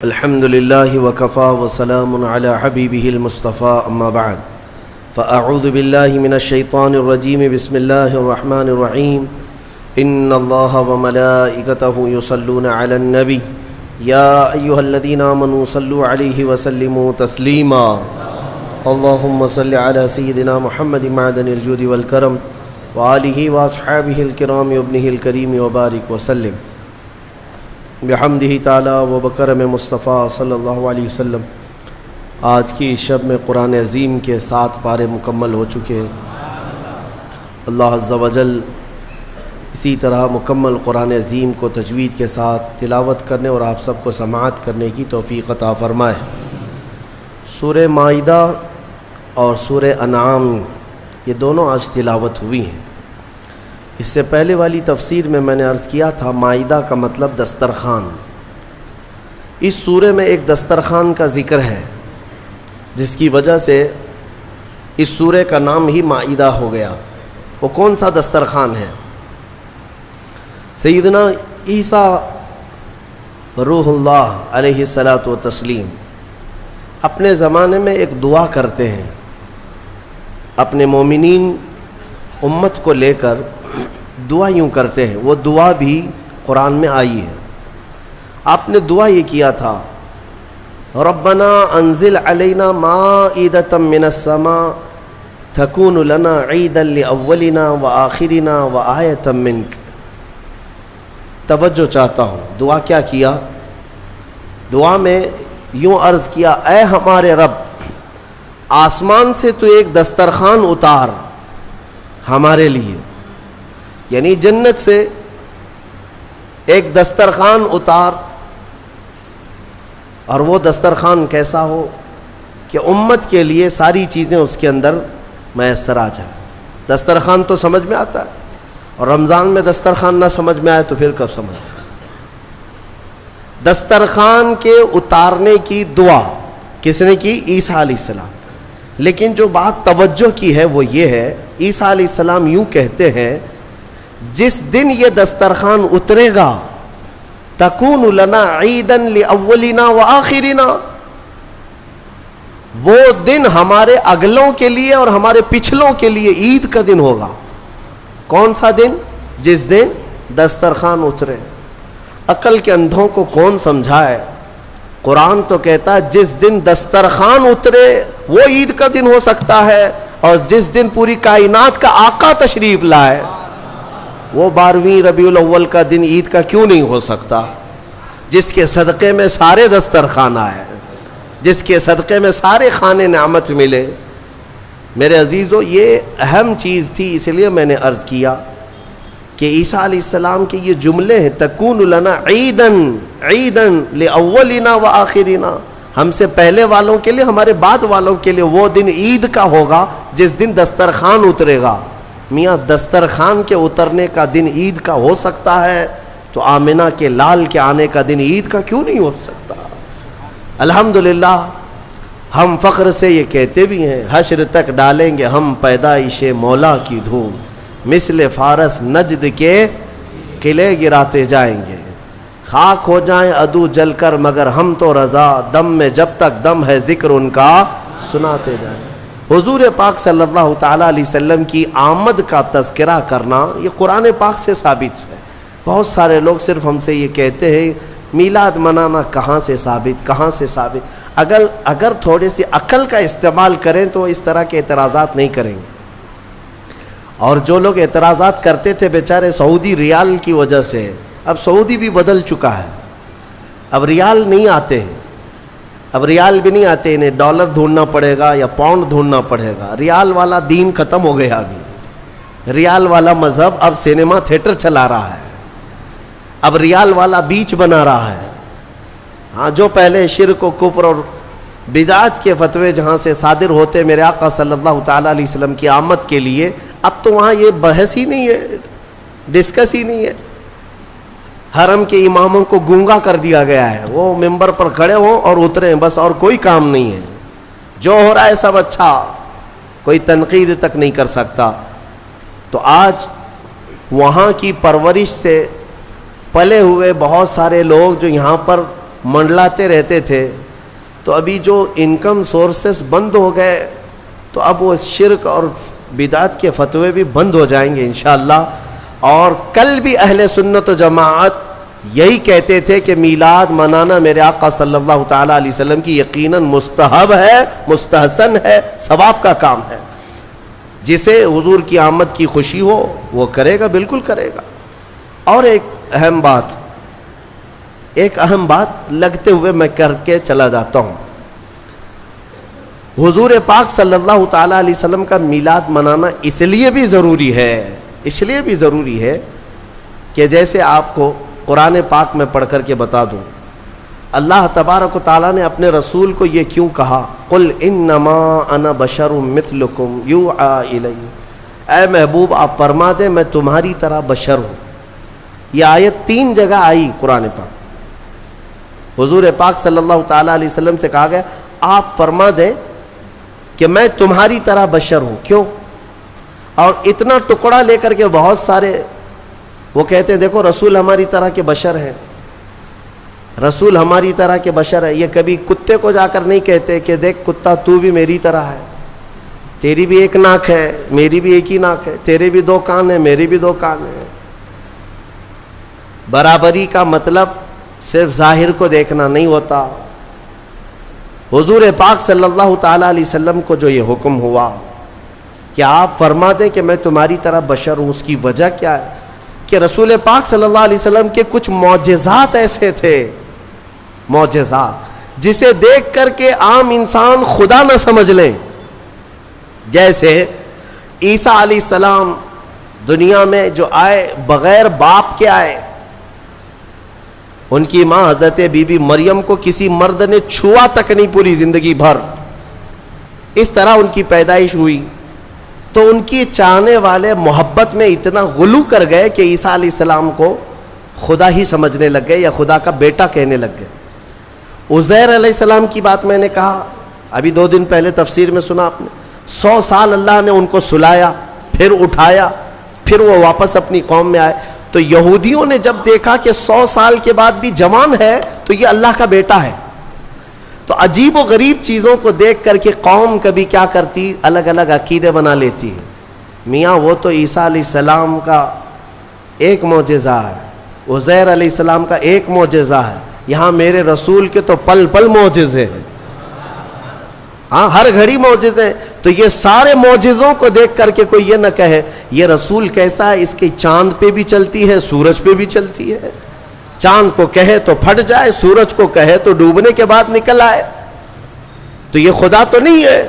الحمد لله وكفى وسلام على حبيبه المصطفى أما بعد فأعوذ بالله من الشيطان الرجيم بسم الله الرحمن الرحيم إن الله وملائكته يصلون على النبي يا أيها الذين آمنوا صلوا عليه وسلموا تسليما اللهم صل على سيدنا محمد معدن الجود والكرم وآله وأصحابه الكرام وابنه الكريم وبارك وسلم بحمدہ تعالی و بکرم مصطفیٰ صلی اللہ علیہ وسلم۔ آج کی شب میں قرآن عظیم کے 7 پارے مکمل ہو چکے ہیں۔ اللہ عز و جل اسی طرح مکمل قرآن عظیم کو تجوید کے ساتھ تلاوت کرنے اور آپ سب کو سماعت کرنے کی توفیق عطا فرمائے۔ سورہ مائدہ اور سورہ انعام یہ دونوں آج تلاوت ہوئی ہیں۔ اس سے پہلے والی تفسیر میں نے عرض کیا تھا مائدہ کا مطلب دسترخوان۔ اس سورہ میں ایک دسترخوان کا ذکر ہے جس کی وجہ سے اس سورہ کا نام ہی مائدہ ہو گیا۔ وہ کون سا دسترخوان ہے؟ سیدنا عیسیٰ روح اللہ علیہ الصلاۃ والتسلیم اپنے زمانے میں ایک دعا کرتے ہیں، اپنے مومنین امت کو لے کر دعا یوں کرتے ہیں۔ وہ دعا بھی قرآن میں آئی ہے۔ آپ نے دعا یہ کیا تھا، ربنا انزل علینا مائدۃ من السماء تکون لنا عیدا لاولنا وآخرنا وآیۃ منک۔ توجہ چاہتا ہوں، دعا کیا کیا؟ دعا میں یوں عرض کیا، اے ہمارے رب، آسمان سے تو ایک دسترخوان اتار ہمارے لیے، یعنی جنت سے ایک دسترخوان اتار، اور وہ دسترخوان کیسا ہو کہ امت کے لیے ساری چیزیں اس کے اندر میسر آ جائیں۔ دسترخوان تو سمجھ میں آتا ہے، اور رمضان میں دسترخوان نہ سمجھ میں آئے تو پھر کب سمجھ میں آئے؟ دسترخوان کے اتارنے کی دعا کس نے کی؟ عیسیٰ علیہ السلام۔ لیکن جو بات توجہ کی ہے وہ یہ ہے، عیسیٰ علیہ السلام یوں کہتے ہیں، جس دن یہ دسترخوان اترے گا تکون لنا عیدا لاولنا وآخرنا، وہ دن ہمارے اگلوں کے لیے اور ہمارے پچھلوں کے لیے عید کا دن ہوگا۔ کون سا دن؟ جس دن دسترخوان اترے۔ عقل کے اندھوں کو کون سمجھائے؟ قرآن تو کہتا ہے جس دن دسترخوان اترے وہ عید کا دن ہو سکتا ہے، اور جس دن پوری کائنات کا آقا تشریف لائے وہ 12ویں ربیع الاول کا دن عید کا کیوں نہیں ہو سکتا؟ جس کے صدقے میں سارے دسترخوان آئے، جس کے صدقے میں سارے کھانے نعمت ملے۔ میرے عزیزو، یہ اہم چیز تھی، اس لیے میں نے عرض کیا کہ عیسیٰ علیہ السلام کے یہ جملے ہیں، تکون لنا عیدا لاولنا وآخرنا، ہم سے پہلے والوں کے لیے، ہمارے بعد والوں کے لیے وہ دن عید کا ہوگا جس دن دسترخوان اترے گا۔ میاں دسترخوان کے اترنے کا دن عید کا ہو سکتا ہے تو آمنہ کے لال کے آنے کا دن عید کا کیوں نہیں ہو سکتا؟ الحمدللہ ہم فخر سے یہ کہتے بھی ہیں، حشر تک ڈالیں گے ہم پیدائش مولا کی دھوم، مثل فارس نجد کے قلعے گراتے جائیں گے، خاک ہو جائیں عدو جل کر مگر ہم تو رضا، دم میں جب تک دم ہے ذکر ان کا سناتے جائیں۔ حضور پاک صلی اللہ تعالیٰ علیہ وسلم کی آمد کا تذکرہ کرنا یہ قرآن پاک سے ثابت ہے۔ بہت سارے لوگ صرف ہم سے یہ کہتے ہیں میلاد منانا کہاں سے ثابت، کہاں سے ثابت؟ اگر تھوڑی سی عقل کا استعمال کریں تو اس طرح کے اعتراضات نہیں کریں گے۔ اور جو لوگ اعتراضات کرتے تھے بیچارے سعودی ریال کی وجہ سے، اب سعودی بھی بدل چکا ہے، اب ریال نہیں آتے ہیں، اب ریال بھی نہیں آتے، انہیں ڈالر ڈھونڈنا پڑے گا یا پاؤنڈ ڈھونڈنا پڑے گا۔ ریال والا دین ختم ہو گیا، ابھی ریال والا مذہب اب سینما تھیٹر چلا رہا ہے، اب ریال والا بیچ بنا رہا ہے۔ ہاں، جو پہلے شرک و کفر اور بدعت کے فتوے جہاں سے صادر ہوتے میرے آقا صلی اللہ تعالیٰ علیہ وسلم کی آمد کے لیے، اب تو وہاں یہ بحث ہی نہیں ہے، ڈسکس ہی نہیں ہے۔ حرم کے اماموں کو گونگا کر دیا گیا ہے، وہ ممبر پر کھڑے ہوں اور اتریں، بس اور کوئی کام نہیں ہے، جو ہو رہا ہے سب اچھا، کوئی تنقید تک نہیں کر سکتا۔ تو آج وہاں کی پرورش سے پلے ہوئے بہت سارے لوگ جو یہاں پر منڈلاتے رہتے تھے، تو ابھی جو انکم سورسز بند ہو گئے تو اب وہ شرک اور بدعت کے فتوے بھی بند ہو جائیں گے انشاءاللہ. اور کل بھی اہل سنت و جماعت یہی کہتے تھے کہ میلاد منانا میرے آقا صلی اللہ تعالیٰ علیہ وسلم کی یقیناً مستحب ہے، مستحسن ہے، ثواب کا کام ہے. جسے حضور کی آمد کی خوشی ہو وہ کرے گا، بالکل کرے گا. اور ایک اہم بات لگتے ہوئے میں کر کے چلا جاتا ہوں. حضور پاک صلی اللہ تعالیٰ علیہ وسلم کا میلاد منانا اس لیے بھی ضروری ہے کہ جیسے آپ کو قرآن پاک میں پڑھ کر کے بتا دوں، اللہ تبارک و تعالیٰ نے اپنے رسول کو یہ کیوں کہا، قل انما انا بشر مثلکم یوحی الی، اے محبوب آپ فرما دیں میں تمہاری طرح بشر ہوں. یہ آیت 3 جگہ آئی قرآن پاک. حضور پاک صلی اللہ تعالیٰ علیہ وسلم سے کہا گیا آپ فرما دیں کہ میں تمہاری طرح بشر ہوں. کیوں؟ اور اتنا ٹکڑا لے کر کے بہت سارے وہ کہتے ہیں دیکھو رسول ہماری طرح کے بشر ہیں، رسول ہماری طرح کے بشر ہے. یہ کبھی کتے کو جا کر نہیں کہتے کہ دیکھ کتا تو بھی میری طرح ہے، تیری بھی ایک ناک ہے میری بھی ایک ہی ناک ہے، تیرے بھی 2 کان ہیں میرے بھی 2 کان ہیں. برابری کا مطلب صرف ظاہر کو دیکھنا نہیں ہوتا. حضور پاک صلی اللہ تعالیٰ علیہ وسلم کو جو یہ حکم ہوا کہ آپ فرما دیں کہ میں تمہاری طرح بشر ہوں، اس کی وجہ کیا ہے کہ رسول پاک صلی اللہ علیہ وسلم کے کچھ معجزات ایسے تھے، معجزات جسے دیکھ کر کے عام انسان خدا نہ سمجھ لیں. جیسے عیسیٰ علیہ السلام دنیا میں جو آئے بغیر باپ کے آئے، ان کی ماں حضرت بی بی مریم کو کسی مرد نے چھوا تک نہیں پوری زندگی بھر، اس طرح ان کی پیدائش ہوئی. تو ان کی چاہنے والے محبت میں اتنا غلو کر گئے کہ عیسیٰ علیہ السلام کو خدا ہی سمجھنے لگ گئے یا خدا کا بیٹا کہنے لگ گئے. عزیر علیہ السلام کی بات میں نے کہا ابھی 2 دن پہلے تفسیر میں سنا آپ نے، 100 سال اللہ نے ان کو سلایا، پھر اٹھایا، پھر وہ واپس اپنی قوم میں آئے. تو یہودیوں نے جب دیکھا کہ 100 سال کے بعد بھی جوان ہے تو یہ اللہ کا بیٹا ہے، تو عجیب و غریب چیزوں کو دیکھ کر کے قوم کبھی کیا کرتی، الگ الگ عقیدے بنا لیتی ہے. میاں وہ تو عیسیٰ علیہ السلام کا ایک معجزہ ہے، عزیر علیہ السلام کا ایک معجزہ ہے، یہاں میرے رسول کے تو پل پل معجزے ہیں، ہاں ہر گھڑی معجزے ہیں. تو یہ سارے معجزوں کو دیکھ کر کے کوئی یہ نہ کہے یہ رسول کیسا ہے، اس کی چاند پہ بھی چلتی ہے سورج پہ بھی چلتی ہے، چاند کو کہے تو پھٹ جائے، سورج کو کہے تو ڈوبنے کے بعد نکل آئے، تو یہ خدا تو نہیں ہے.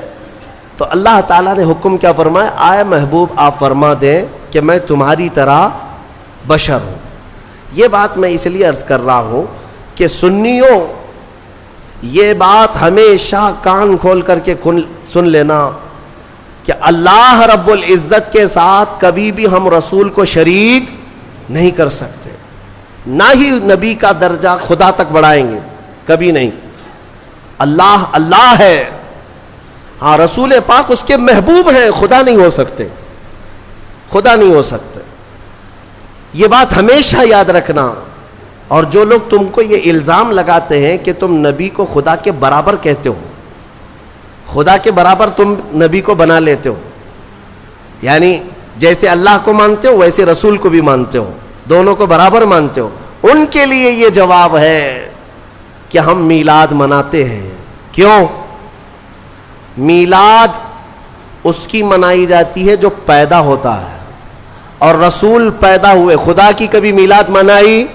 تو اللہ تعالیٰ نے حکم کیا فرمایا، آئے محبوب آپ فرما دیں کہ میں تمہاری طرح بشر ہوں. یہ بات میں اس لیے عرض کر رہا ہوں کہ سنیوں یہ بات ہمیشہ کان کھول کر کے سن لینا کہ اللہ رب العزت کے ساتھ کبھی بھی ہم رسول کو شریک نہیں کر سکتے، نہ ہی نبی کا درجہ خدا تک بڑھائیں گے، کبھی نہیں. اللہ اللہ ہے، ہاں رسول پاک اس کے محبوب ہیں، خدا نہیں ہو سکتے، خدا نہیں ہو سکتے. یہ بات ہمیشہ یاد رکھنا. اور جو لوگ تم کو یہ الزام لگاتے ہیں کہ تم نبی کو خدا کے برابر کہتے ہو، خدا کے برابر تم نبی کو بنا لیتے ہو، یعنی جیسے اللہ کو مانتے ہو ویسے رسول کو بھی مانتے ہو، دونوں کو برابر مانتے ہو، ان کے لیے یہ جواب ہے کہ ہم میلاد مناتے ہیں. کیوں؟ میلاد اس کی منائی جاتی ہے جو پیدا ہوتا ہے، اور رسول پیدا ہوئے. خدا کی کبھی میلاد منائی؟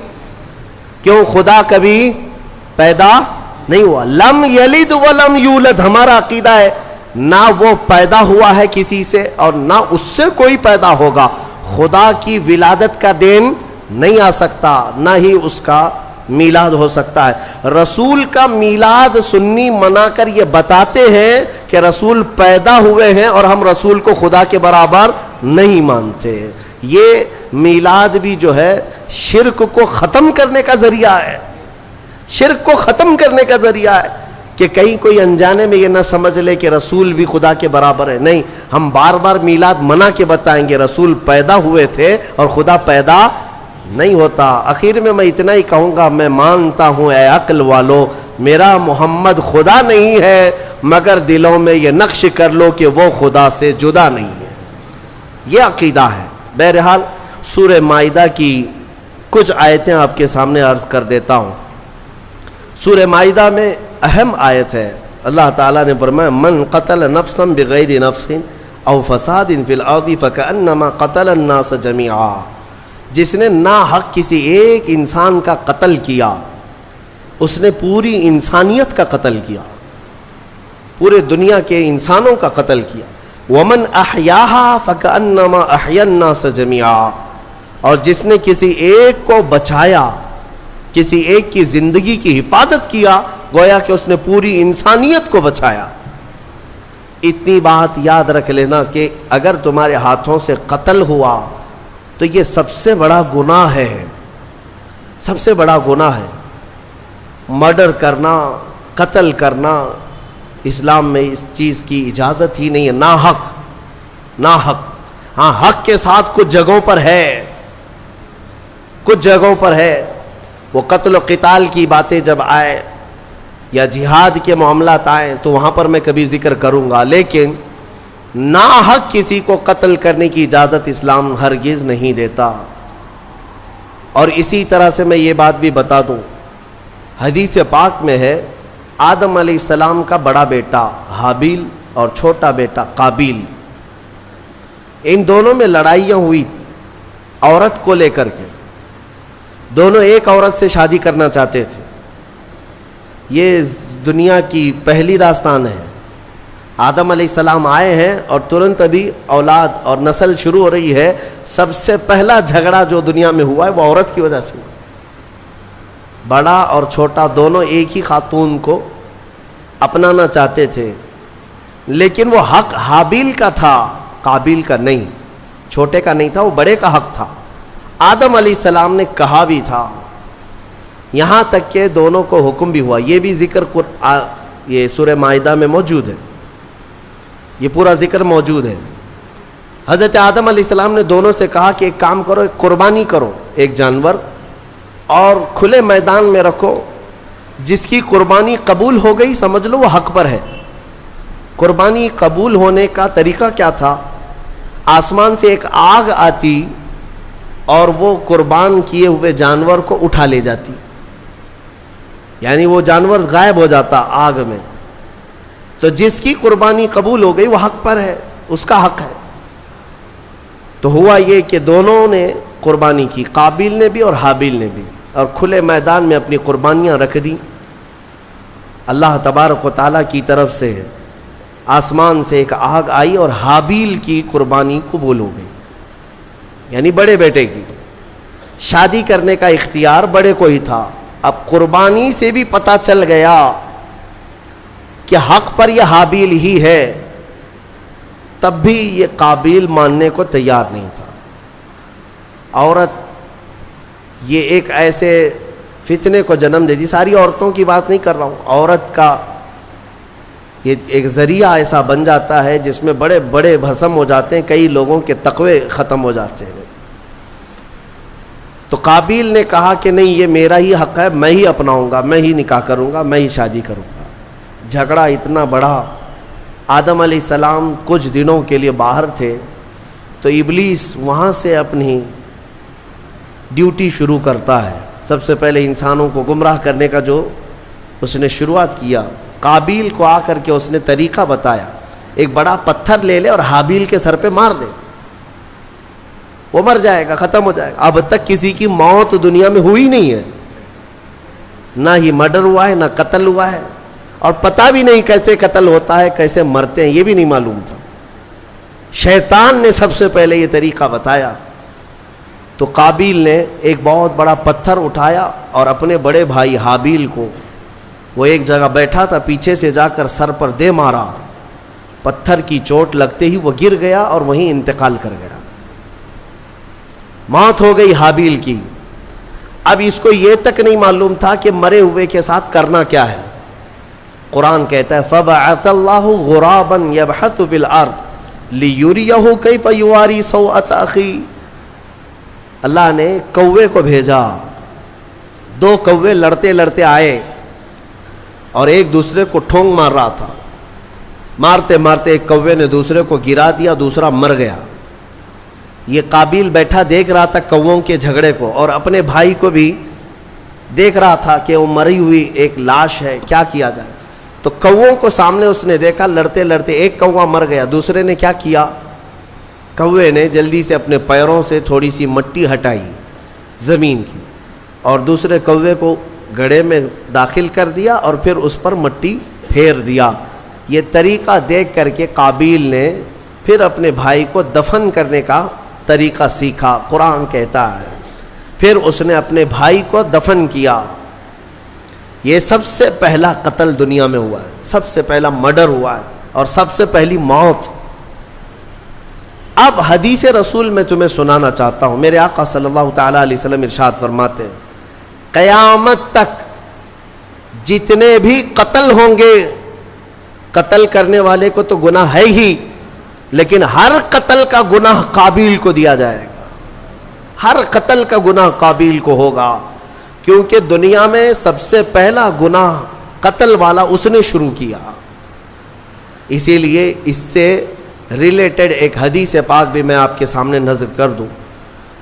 کیوں؟ خدا کبھی پیدا نہیں ہوا. لم یلد ولم یولد ہمارا عقیدہ ہے، نہ وہ پیدا ہوا ہے کسی سے اور نہ اس سے کوئی پیدا ہوگا. خدا کی ولادت کا دین نہیں آ سکتا، نہ ہی اس کا میلاد ہو سکتا ہے. رسول کا میلاد سنی منا کر یہ بتاتے ہیں کہ رسول پیدا ہوئے ہیں اور ہم رسول کو خدا کے برابر نہیں مانتے. یہ میلاد بھی جو ہے شرک کو ختم کرنے کا ذریعہ ہے، شرک کو ختم کرنے کا ذریعہ ہے کہ کہیں کوئی انجانے میں یہ نہ سمجھ لے کہ رسول بھی خدا کے برابر ہے. نہیں، ہم بار بار میلاد منا کے بتائیں گے رسول پیدا ہوئے تھے اور خدا پیدا نہیں ہوتا. آخر میں اتنا ہی کہوں گا, میں مانتا ہوں اے عقل والو میرا محمد خدا نہیں ہے, مگر دلوں میں یہ نقش کر لو کہ وہ خدا سے جدا نہیں ہے. یہ عقیدہ ہے. بہرحال سورہ مائدہ کی کچھ آیتیں آپ کے سامنے عرض کر دیتا ہوں. سورہ مائدہ میں اہم آیت ہے. اللہ تعالیٰ نے فرمایا من قتل نفسا بغیر نفس او فساد فی الارض فکأنما قتل الناس جميعا. جس نے ناحق کسی ایک انسان کا قتل کیا, اس نے پوری انسانیت کا قتل کیا, پورے دنیا کے انسانوں کا قتل کیا. ومن احیاها فکأنما احیا الناس جميعا. اور جس نے کسی ایک کو بچایا, کسی ایک کی زندگی کی حفاظت کیا, گویا کہ اس نے پوری انسانیت کو بچایا. اتنی بات یاد رکھ لینا کہ اگر تمہارے ہاتھوں سے قتل ہوا تو یہ سب سے بڑا گناہ ہے, سب سے بڑا گناہ ہے. مرڈر کرنا, قتل کرنا, اسلام میں اس چیز کی اجازت ہی نہیں ہے. ناحق, ناحق. ہاں حق کے ساتھ کچھ جگہوں پر ہے, کچھ جگہوں پر ہے. وہ قتل و قتال کی باتیں جب آئے یا جہاد کے معاملات آئیں تو وہاں پر میں کبھی ذکر کروں گا, لیکن ناحق کسی کو قتل کرنے کی اجازت اسلام ہرگز نہیں دیتا. اور اسی طرح سے میں یہ بات بھی بتا دوں, حدیث پاک میں ہے آدم علیہ السلام کا بڑا بیٹا حابیل اور چھوٹا بیٹا قابیل, ان دونوں میں لڑائیاں ہوئی عورت کو لے کر کے. دونوں ایک عورت سے شادی کرنا چاہتے تھے. یہ دنیا کی پہلی داستان ہے. آدم علیہ السلام آئے ہیں اور ترنت ابھی اولاد اور نسل شروع ہو رہی ہے. سب سے پہلا جھگڑا جو دنیا میں ہوا ہے وہ عورت کی وجہ سے. بڑا اور چھوٹا دونوں ایک ہی خاتون کو اپنانا چاہتے تھے, لیکن وہ حق حابیل کا تھا, قابیل کا نہیں. چھوٹے کا نہیں تھا, وہ بڑے کا حق تھا. آدم علیہ السلام نے کہا بھی تھا, یہاں تک کہ دونوں کو حکم بھی ہوا. یہ بھی ذکر یہ سورہ مائدہ میں موجود ہے, یہ پورا ذکر موجود ہے. حضرت آدم علیہ السلام نے دونوں سے کہا کہ ایک کام کرو, ایک قربانی کرو, ایک جانور, اور کھلے میدان میں رکھو. جس کی قربانی قبول ہو گئی سمجھ لو وہ حق پر ہے. قربانی قبول ہونے کا طریقہ کیا تھا؟ آسمان سے ایک آگ آتی اور وہ قربان کیے ہوئے جانور کو اٹھا لے جاتی, یعنی وہ جانور غائب ہو جاتا آگ میں. تو جس کی قربانی قبول ہو گئی وہ حق پر ہے, اس کا حق ہے. تو ہوا یہ کہ دونوں نے قربانی کی, قابیل نے بھی اور حابیل نے بھی, اور کھلے میدان میں اپنی قربانیاں رکھ دیں. اللہ تبارک و تعالیٰ کی طرف سے آسمان سے ایک آگ آئی اور حابیل کی قربانی قبول ہو گئی, یعنی بڑے بیٹے کی. شادی کرنے کا اختیار بڑے کو ہی تھا. اب قربانی سے بھی پتہ چل گیا کہ حق پر یہ حابیل ہی ہے, تب بھی یہ قابیل ماننے کو تیار نہیں تھا. عورت یہ ایک ایسے فتنے کو جنم دے دی. ساری عورتوں کی بات نہیں کر رہا ہوں, عورت کا یہ ایک ذریعہ ایسا بن جاتا ہے جس میں بڑے بڑے بھسم ہو جاتے ہیں, کئی لوگوں کے تقوی ختم ہو جاتے ہیں. تو قابیل نے کہا کہ نہیں, یہ میرا ہی حق ہے, میں ہی اپناؤں گا, میں ہی نکاح کروں گا, میں ہی شادی کروں گا. جھگڑا اتنا بڑا. آدم علیہ السلام کچھ دنوں کے لیے باہر تھے تو ابلیس وہاں سے اپنی ڈیوٹی شروع کرتا ہے. سب سے پہلے انسانوں کو گمراہ کرنے کا جو اس نے شروعات کیا, قابیل کو آ کر کے اس نے طریقہ بتایا, ایک بڑا پتھر لے لے اور حابیل کے سر پہ مار دے, وہ مر جائے گا, ختم ہو جائے گا. اب تک کسی کی موت دنیا میں ہوئی نہیں ہے, نہ ہی مرڈر ہوا ہے, نہ قتل ہوا ہے, اور پتہ بھی نہیں کیسے قتل ہوتا ہے, کیسے مرتے ہیں, یہ بھی نہیں معلوم تھا. شیطان نے سب سے پہلے یہ طریقہ بتایا. تو قابیل نے ایک بہت بڑا پتھر اٹھایا اور اپنے بڑے بھائی حابیل کو, وہ ایک جگہ بیٹھا تھا, پیچھے سے جا کر سر پر دے مارا. پتھر کی چوٹ لگتے ہی وہ گر گیا اور وہیں انتقال کر گیا, موت ہو گئی حابیل کی. اب اس کو یہ تک نہیں معلوم تھا کہ مرے ہوئے کے ساتھ کرنا کیا ہے. قرآن کہتا ہے فَبَعَثَ اللَّهُ غُرَابًا يَبْحَثُ فِي الْأَرْضِ لِيُرِيَهُ كَيْفَ يُوَارِي سَوْءَةَ أَخِيهِ. اللہ نے کوے کو بھیجا. 2 کوے لڑتے لڑتے آئے اور ایک دوسرے کو ٹھونگ مار رہا تھا. مارتے مارتے ایک کوے نے دوسرے کو گرا دیا, دوسرا مر گیا. یہ قابیل بیٹھا دیکھ رہا تھا کووں کے جھگڑے کو, اور اپنے بھائی کو بھی دیکھ رہا تھا کہ وہ مری ہوئی ایک لاش ہے, کیا کیا جائے. تو کووں کو سامنے اس نے دیکھا, لڑتے لڑتے ایک کوا مر گیا. دوسرے نے کیا کیا, کوے نے جلدی سے اپنے پیروں سے تھوڑی سی مٹی ہٹائی زمین کی, اور دوسرے کوے کو گڑھے میں داخل کر دیا اور پھر اس پر مٹی پھیر دیا. یہ طریقہ دیکھ کر کے قابیل نے پھر اپنے بھائی کو دفن کرنے کا طریقہ سیکھا. قرآن کہتا ہے پھر اس نے اپنے بھائی کو دفن کیا. یہ سب سے پہلا قتل دنیا میں ہوا ہے, سب سے پہلا مرڈر ہوا ہے, اور سب سے پہلی موت. اب حدیث رسول میں تمہیں سنانا چاہتا ہوں. میرے آقا صلی اللہ تعالیٰ علیہ وسلم ارشاد فرماتے ہیں, قیامت تک جتنے بھی قتل ہوں گے, قتل کرنے والے کو تو گناہ ہے ہی, لیکن ہر قتل کا گناہ قابیل کو دیا جائے گا. ہر قتل کا گناہ قابیل کو ہوگا, کیونکہ دنیا میں سب سے پہلا گناہ قتل والا اس نے شروع کیا. اسی لیے اس سے ریلیٹڈ ایک حدیث پاک بھی میں آپ کے سامنے نظر کر دوں.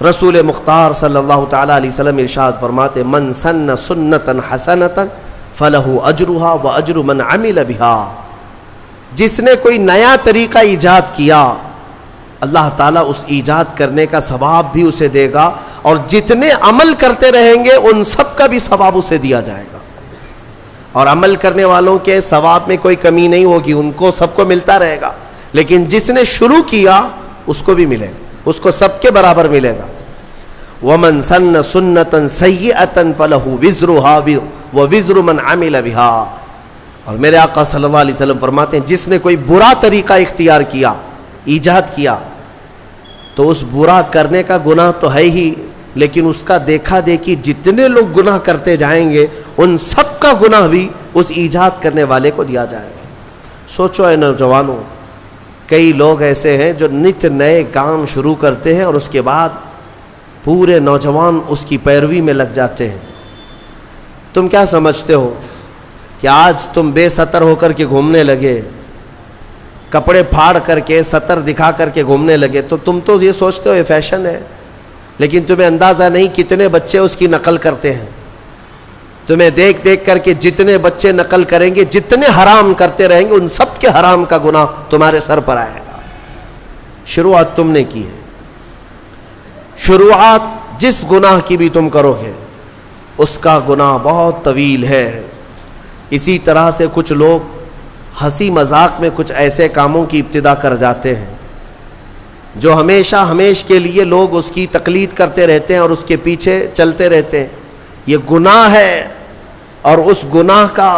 رسول مختار صلی اللہ تعالیٰ علیہ وسلم ارشاد فرماتے, من سن سنتا حسنتا فلہ اجرہا واجر من عمل بہا. جس نے کوئی نیا طریقہ ایجاد کیا, اللہ تعالیٰ اس ایجاد کرنے کا ثواب بھی اسے دے گا, اور جتنے عمل کرتے رہیں گے ان سب کا بھی ثواب اسے دیا جائے گا. اور عمل کرنے والوں کے ثواب میں کوئی کمی نہیں ہوگی, ان کو سب کو ملتا رہے گا. لیکن جس نے شروع کیا اس کو بھی ملے گا, اس کو سب کے برابر ملے گا. وَمَن سَنَّ سُنَّةً سَيِّئَةً فَلَهُ وِزْرُهَا وَوِزْرُ مَنْ عَمِلَ بِهَا. اور میرے آقا صلی اللہ علیہ وسلم فرماتے ہیں, جس نے کوئی برا طریقہ اختیار کیا, ایجاد کیا, تو اس برا کرنے کا گناہ تو ہے ہی, لیکن اس کا دیکھا دیکھی جتنے لوگ گناہ کرتے جائیں گے ان سب کا گناہ بھی اس ایجاد کرنے والے کو دیا جائے گا. سوچو اے نوجوانوں, کئی لوگ ایسے ہیں جو نت نئے کام شروع کرتے ہیں اور اس کے بعد پورے نوجوان اس کی پیروی میں لگ جاتے ہیں. تم کیا سمجھتے ہو کہ آج تم بے ستر ہو کر کے گھومنے لگے, کپڑے پھاڑ کر کے ستر دکھا کر کے گھومنے لگے, تو تم تو یہ سوچتے ہو یہ فیشن ہے, لیکن تمہیں اندازہ نہیں کتنے بچے اس کی نقل کرتے ہیں. تمہیں دیکھ دیکھ کر کے جتنے بچے نقل کریں گے, جتنے حرام کرتے رہیں گے, ان سب کے حرام کا گناہ تمہارے سر پر آئے گا. شروعات تم نے کی ہے, شروعات جس گناہ کی بھی تم کرو گے اس کا گناہ بہت طویل ہے. اسی طرح سے کچھ لوگ ہنسی مذاق میں کچھ ایسے کاموں کی ابتدا کر جاتے ہیں جو ہمیشہ کے لیے لوگ اس کی تقلید کرتے رہتے ہیں اور اس کے پیچھے چلتے رہتے ہیں. یہ گناہ ہے, اور اس گناہ کا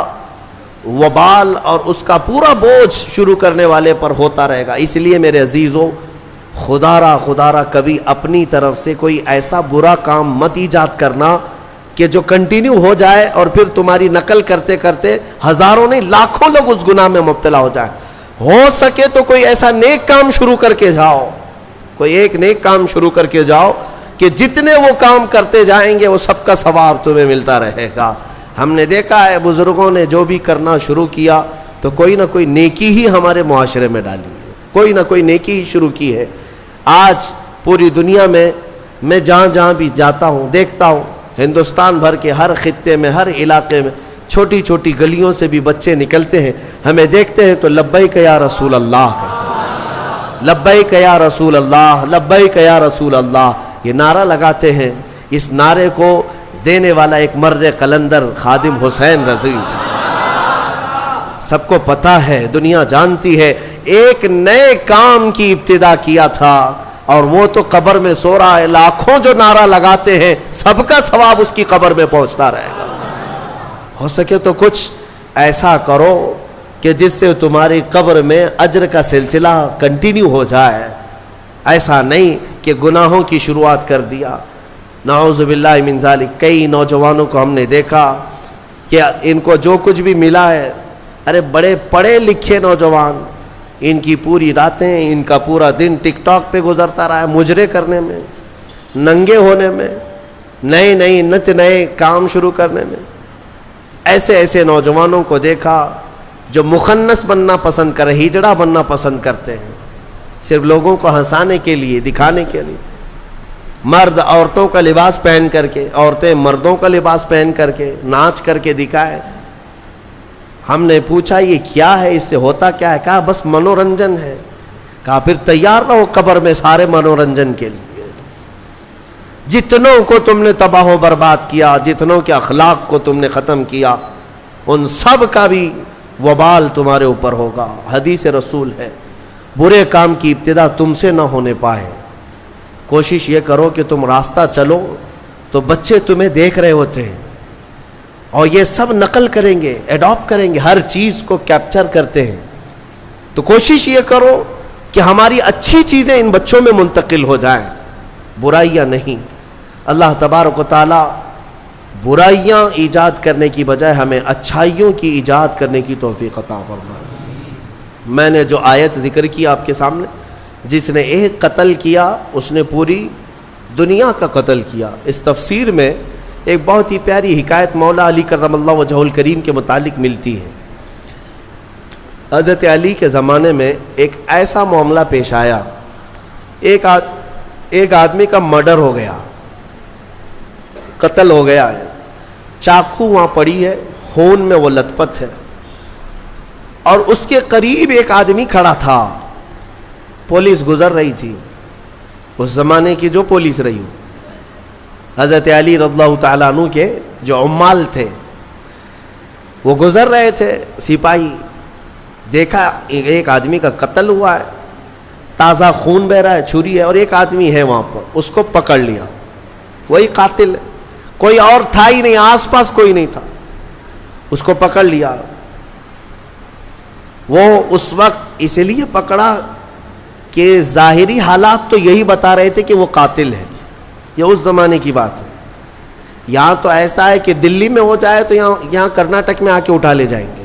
وبال اور اس کا پورا بوجھ شروع کرنے والے پر ہوتا رہے گا. اس لیے میرے عزیزوں, خدا را کبھی اپنی طرف سے کوئی ایسا برا کام مت ایجاد کرنا کہ جو کنٹینیو ہو جائے اور پھر تمہاری نقل کرتے کرتے ہزاروں نہیں لاکھوں لوگ اس گناہ میں مبتلا ہو جائے. ہو سکے تو کوئی ایسا نیک کام شروع کر کے جاؤ, کوئی ایک نیک کام شروع کر کے جاؤ کہ جتنے وہ کام کرتے جائیں گے وہ سب کا ثواب تمہیں ملتا رہے گا. ہم نے دیکھا ہے بزرگوں نے جو بھی کرنا شروع کیا تو کوئی نہ کوئی نیکی ہی ہمارے معاشرے میں ڈالی ہے, کوئی نہ کوئی نیکی ہی شروع کی ہے. آج پوری دنیا میں جہاں بھی جاتا ہوں دیکھتا ہوں, ہندوستان بھر کے ہر خطے میں, ہر علاقے میں چھوٹی چھوٹی گلیوں سے بھی بچے نکلتے ہیں, ہمیں دیکھتے ہیں تو لبیک یا رسول اللہ کہتے ہیں, لبیک یا رسول اللہ, لبیک یا رسول اللہ, یہ نعرہ لگاتے ہیں. اس نعرے کو دینے والا ایک مرد قلندر خادم حسین رضی تھا. سب کو پتا ہے, دنیا جانتی ہے, ایک نئے کام کی ابتدا کیا تھا اور وہ تو قبر میں سو رہا ہے. لاکھوں جو نعرہ لگاتے ہیں سب کا ثواب اس کی قبر میں پہنچتا رہے گا. ہو سکے تو کچھ ایسا کرو کہ جس سے تمہاری قبر میں اجر کا سلسلہ کنٹینیو ہو جائے. ایسا نہیں کہ گناہوں کی شروعات کر دیا. نعوذ باللہ من ذالک. کئی نوجوانوں کو ہم نے دیکھا کہ ان کو جو کچھ بھی ملا ہے, ارے بڑے پڑھے لکھے نوجوان, ان کی پوری راتیں, ان کا پورا دن ٹک ٹاک پہ گزرتا رہا ہے, مجرے کرنے میں. ننگے ہونے میں، نئے نئے نت نئے کام شروع کرنے میں. ایسے ایسے نوجوانوں کو دیکھا جو مخنث بننا پسند کر رہے، ہجڑا بننا پسند کرتے ہیں، صرف لوگوں کو ہنسانے کے لیے، دکھانے کے لیے. مرد عورتوں کا لباس پہن کر کے، عورتیں مردوں کا لباس پہن کر کے ناچ کر کے دکھائے. ہم نے پوچھا یہ کیا ہے، اس سے ہوتا کیا ہے؟ کہا بس منورنجن ہے. کہا پھر تیار رہو قبر میں سارے منورنجن کے لیے. جتنوں کو تم نے تباہ و برباد کیا، جتنوں کے اخلاق کو تم نے ختم کیا، ان سب کا بھی وبال تمہارے اوپر ہوگا. حدیث رسول ہے برے کام کی ابتدا تم سے نہ ہونے پائے. کوشش یہ کرو کہ تم راستہ چلو تو بچے تمہیں دیکھ رہے ہوتے ہیں اور یہ سب نقل کریں گے، ایڈاپٹ کریں گے، ہر چیز کو کیپچر کرتے ہیں. تو کوشش یہ کرو کہ ہماری اچھی چیزیں ان بچوں میں منتقل ہو جائیں، برائیاں نہیں. اللہ تبارک و تعالی برائیاں ایجاد کرنے کی بجائے ہمیں اچھائیوں کی ایجاد کرنے کی توفیق عطا فرمائے. میں نے جو آیت ذکر کی آپ کے سامنے، جس نے ایک قتل کیا اس نے پوری دنیا کا قتل کیا. اس تفسیر میں ایک بہت ہی پیاری حکایت مولا علی کرم اللہ وجہہ الکریم کے متعلق ملتی ہے. حضرت علی کے زمانے میں ایک ایسا معاملہ پیش آیا، ایک آدمی کا مرڈر ہو گیا، قتل ہو گیا ہے، چاقو وہاں پڑی ہے، خون میں وہ لت پت ہے، اور اس کے قریب ایک آدمی کھڑا تھا. پولیس گزر رہی تھی، اس زمانے کی جو پولیس رہی ہو. حضرت علی رضی اللہ تعالیٰ عنہ کے جو عمال تھے وہ گزر رہے تھے. سپاہی دیکھا ایک آدمی کا قتل ہوا ہے، تازہ خون بہ رہا ہے، چھری ہے، اور ایک آدمی ہے وہاں پر. اس کو پکڑ لیا، وہی قاتل ہے، کوئی اور تھا ہی نہیں، آس پاس کوئی نہیں تھا. اس کو پکڑ لیا. وہ اس وقت اس لیے پکڑا کہ ظاہری حالات تو یہی بتا رہے تھے کہ وہ قاتل ہے. یہ اس زمانے کی بات ہے. یہاں تو ایسا ہے کہ دلی میں ہو جائے تو یہاں کرناٹک میں آ کے اٹھا لے جائیں گے.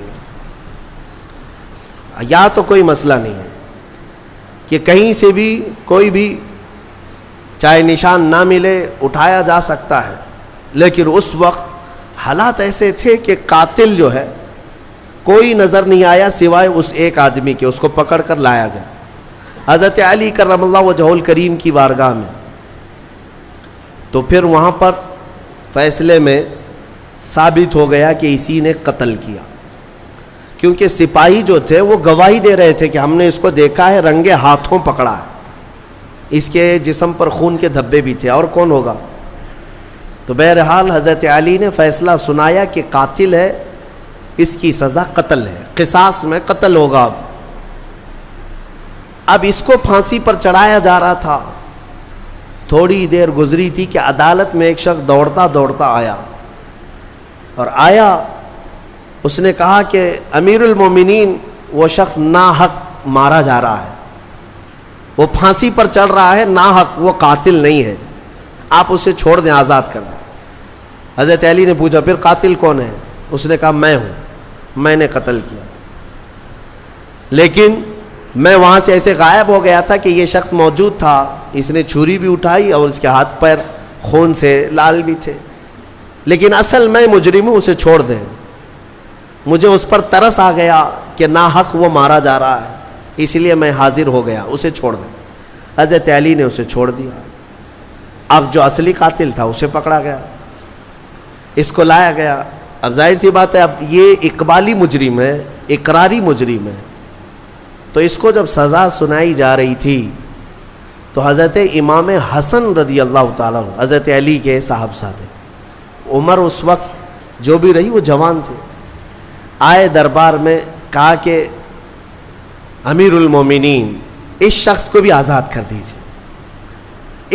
یہاں تو کوئی مسئلہ نہیں ہے کہ کہیں سے بھی کوئی بھی چاہے نشان نہ ملے اٹھایا جا سکتا ہے. لیکن اس وقت حالات ایسے تھے کہ قاتل جو ہے کوئی نظر نہیں آیا سوائے اس ایک آدمی کے. اس کو پکڑ کر لایا گیا حضرت علی کرم اللہ وجہہ الکریم کی بارگاہ میں. تو پھر وہاں پر فیصلے میں ثابت ہو گیا کہ اسی نے قتل کیا، کیونکہ سپاہی جو تھے وہ گواہی دے رہے تھے کہ ہم نے اس کو دیکھا ہے، رنگے ہاتھوں پکڑا ہے، اس کے جسم پر خون کے دھبے بھی تھے، اور کون ہوگا. تو بہرحال حضرت علی نے فیصلہ سنایا کہ قاتل ہے، اس کی سزا قتل ہے، قصاص میں قتل ہوگا. اب اس کو پھانسی پر چڑھایا جا رہا تھا. تھوڑی دیر گزری تھی کہ عدالت میں ایک شخص دوڑتا دوڑتا آیا، اور آیا اس نے کہا کہ امیر المومنین وہ شخص ناحق مارا جا رہا ہے، وہ پھانسی پر چڑھ رہا ہے ناحق، وہ قاتل نہیں ہے، آپ اسے چھوڑ دیں، آزاد کر دیں. حضرت علی نے پوچھا پھر قاتل کون ہے؟ اس نے کہا میں ہوں، میں نے قتل کیا، لیکن میں وہاں سے ایسے غائب ہو گیا تھا کہ یہ شخص موجود تھا، اس نے چھری بھی اٹھائی اور اس کے ہاتھ پیر خون سے لال بھی تھے، لیکن اصل میں مجرم ہوں، اسے چھوڑ دیں. مجھے اس پر ترس آ گیا کہ ناحق وہ مارا جا رہا ہے، اس لیے میں حاضر ہو گیا، اسے چھوڑ دیں. حضرت علی نے اسے چھوڑ دیا. اب جو اصلی قاتل تھا اسے پکڑا گیا، اس کو لایا گیا. اب ظاہر سی بات ہے اب یہ اقبالی مجرم ہے، اقراری مجرم ہے. تو اس کو جب سزا سنائی جا رہی تھی تو حضرت امام حسن رضی اللہ تعالیٰ عنہ، حضرت علی کے صاحبزادے، عمر اس وقت جو بھی رہی وہ جوان تھے، آئے دربار میں، کہا کہ امیر المومنین اس شخص کو بھی آزاد کر دیجیے،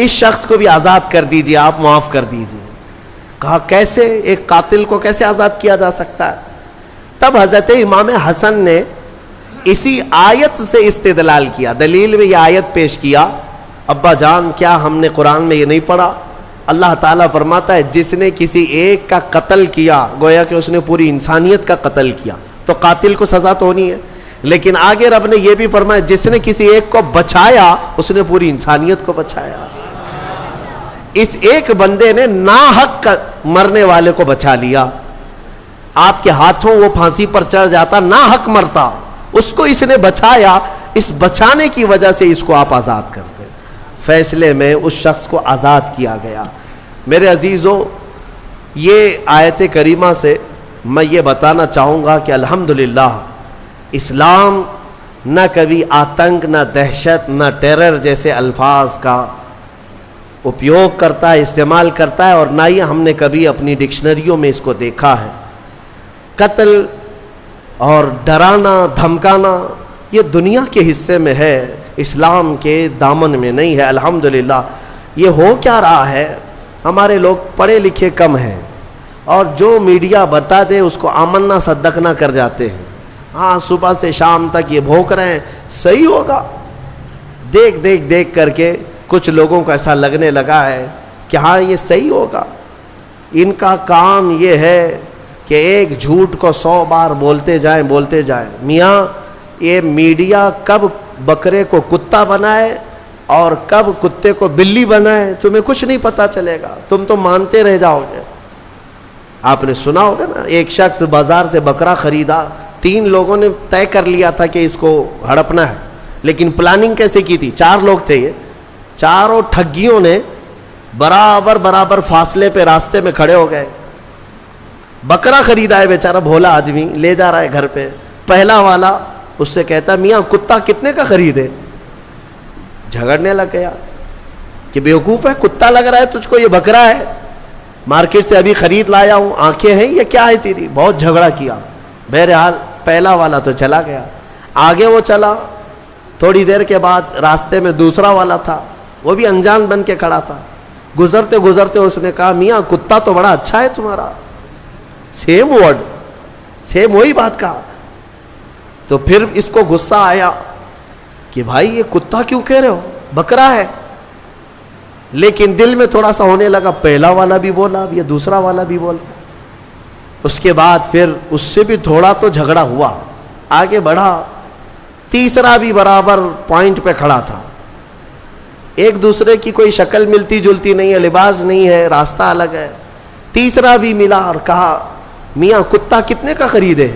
اس شخص کو بھی آزاد کر دیجیے، آپ معاف کر دیجیے. کہا کیسے، ایک قاتل کو کیسے آزاد کیا جا سکتا ہے؟ تب حضرت امام حسن نے اسی آیت سے استدلال کیا، دلیل میں یہ آیت پیش کیا. ابا جان کیا ہم نے قرآن میں یہ نہیں پڑھا؟ اللہ تعالیٰ فرماتا ہے جس نے کسی ایک کا قتل کیا گویا کہ اس نے پوری انسانیت کا قتل کیا، تو قاتل کو سزا تو ہونی ہے. لیکن آگے رب نے یہ بھی فرمایا جس نے کسی ایک کو بچایا اس نے پوری انسانیت کو بچایا. اس ایک بندے نے ناحق مرنے والے کو بچا لیا. آپ کے ہاتھوں وہ پھانسی پر چڑھ جاتا, ناحق مرتا, اس کو اس نے بچایا. اس بچانے کی وجہ سے اس کو آپ آزاد کرتے. فیصلے میں اس شخص کو آزاد کیا گیا. میرے عزیزو, یہ آیت کریمہ سے میں یہ بتانا چاہوں گا کہ الحمدللہ اسلام نہ کبھی آتنک, نہ دہشت, نہ ٹیرر جیسے الفاظ کا اپیوگ کرتا ہے, استعمال کرتا ہے, اور نہ ہی ہم نے کبھی اپنی ڈکشنریوں میں اس کو دیکھا ہے. قتل اور ڈرانا دھمکانا یہ دنیا کے حصے میں ہے, اسلام کے دامن میں نہیں ہے. الحمدللہ یہ ہو کیا رہا ہے, ہمارے لوگ پڑھے لکھے کم ہیں اور جو میڈیا بتا دے اس کو آمنا صدقنا کر جاتے ہیں. ہاں صبح سے شام تک یہ بھونک رہے ہیں صحیح ہوگا, دیکھ کر کے کچھ لوگوں کو ایسا لگنے لگا ہے کہ ہاں یہ صحیح ہوگا. ان کا کام یہ ہے کہ ایک جھوٹ کو 100 بار بولتے جائیں. میاں یہ میڈیا کب بکرے کو کتا بنائے اور کب کتے کو بلی بنائے تمہیں کچھ نہیں پتا چلے گا, تم تو مانتے رہ جاؤ گے. آپ نے سنا ہوگا نا, ایک شخص بازار سے بکرا خریدا, 3 لوگوں نے طے کر لیا تھا کہ اس کو ہڑپنا ہے, لیکن پلاننگ کیسے کی تھی؟ 4 لوگ تھے, یہ چاروں ٹھگیوں نے برابر فاصلے پہ راستے میں کھڑے ہو گئے. بکرا خریدا ہے بیچارہ بھولا آدمی, لے جا رہا ہے گھر پہ. پہلا والا اس سے کہتا میاں کتا کتنے کا خریدے؟ جھگڑنے لگ گیا کہ بیوقوف ہے, کتا لگ رہا ہے تجھ کو, یہ بکرا ہے, مارکیٹ سے ابھی خرید لایا ہوں, آنکھیں ہیں, یہ کیا ہے تیری؟ بہت جھگڑا کیا. بہرحال پہلا والا تو چلا گیا. آگے وہ چلا, تھوڑی دیر کے بعد راستے میں دوسرا والا تھا, وہ بھی انجان بن کے کھڑا تھا. گزرتے اس نے کہا میاں کتا تو بڑا اچھا ہے تمہارا. سیم ورڈ, سیم وہی بات کہا. تو پھر اس کو غصہ آیا کہ بھائی یہ کتا کیوں کہہ رہے ہو, بکرا ہے. لیکن دل میں تھوڑا سا ہونے لگا, پہلا والا بھی بولا, یہ دوسرا والا بھی بولا. اس کے بعد پھر اس سے بھی تھوڑا تو جھگڑا ہوا, آگے بڑھا. تیسرا بھی برابر پوائنٹ پہ کھڑا تھا. ایک دوسرے کی کوئی شکل ملتی جلتی نہیں ہے, لباس نہیں ہے, راستہ الگ ہے. تیسرا بھی ملا اور کہا میاں کتا کتنے کا خریدے؟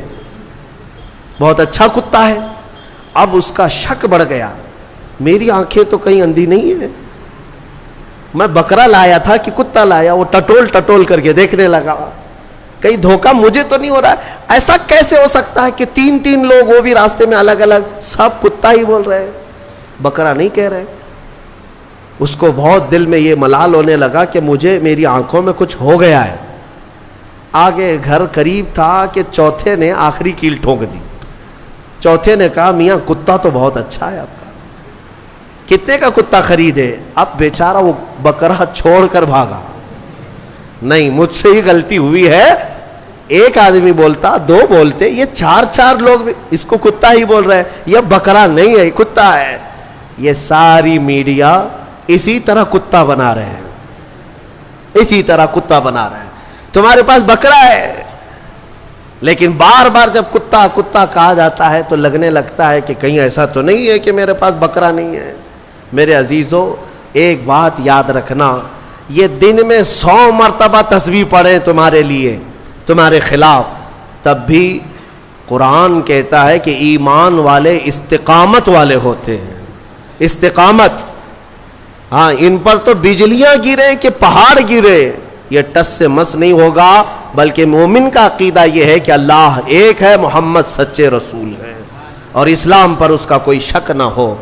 بہت اچھا کتا ہے. اب اس کا شک بڑھ گیا, میری آنکھیں تو کہیں اندھی نہیں ہیں, میں بکرا لایا تھا کہ کتا لایا؟ وہ ٹٹول کر کے دیکھنے لگا, کہیں دھوکہ مجھے تو نہیں ہو رہا ہے. ایسا کیسے ہو سکتا ہے کہ 3 لوگ, وہ بھی راستے میں الگ الگ, سب کتا ہی بول رہے ہیں, بکرا نہیں کہہ رہے. اس کو بہت دل میں یہ ملال ہونے لگا کہ مجھے میری آنکھوں میں کچھ ہو گیا ہے. آگے گھر قریب تھا کہ چوتھے نے آخری کیل ٹھونک دی. چوتھے نے کہا میاں کتا تو بہت اچھا ہے آپ کا, کتنے کا کتا خریدے؟ اب بیچارہ وہ بکرا چھوڑ کر بھاگا. نہیں مجھ سے ہی غلطی ہوئی ہے, ایک آدمی بولتا, 2 بولتے, یہ 4 لوگ اس کو کتا ہی بول رہے ہیں. یہ بکرا نہیں ہے, کتا ہے. یہ ساری میڈیا اسی طرح کتا بنا رہے ہیں, اسی طرح کتا بنا رہے ہیں. تمہارے پاس بکرا ہے, لیکن بار بار جب کتا کتا کہا جاتا ہے تو لگنے لگتا ہے کہ کہیں ایسا تو نہیں ہے کہ میرے پاس بکرا نہیں ہے. میرے عزیزو ایک بات یاد رکھنا, یہ دن میں 100 مرتبہ تسبیح پڑھیں تمہارے لیے, تمہارے خلاف, تب بھی قرآن کہتا ہے کہ ایمان والے استقامت والے ہوتے ہیں. استقامت, ہاں ان پر تو بجلیاں گرے کہ پہاڑ گرے, یہ ٹس سے مس نہیں ہوگا. بلکہ مومن کا عقیدہ یہ ہے کہ اللہ ایک ہے, محمد سچے رسول ہیں, اور اسلام پر اس کا کوئی شک نہ ہو.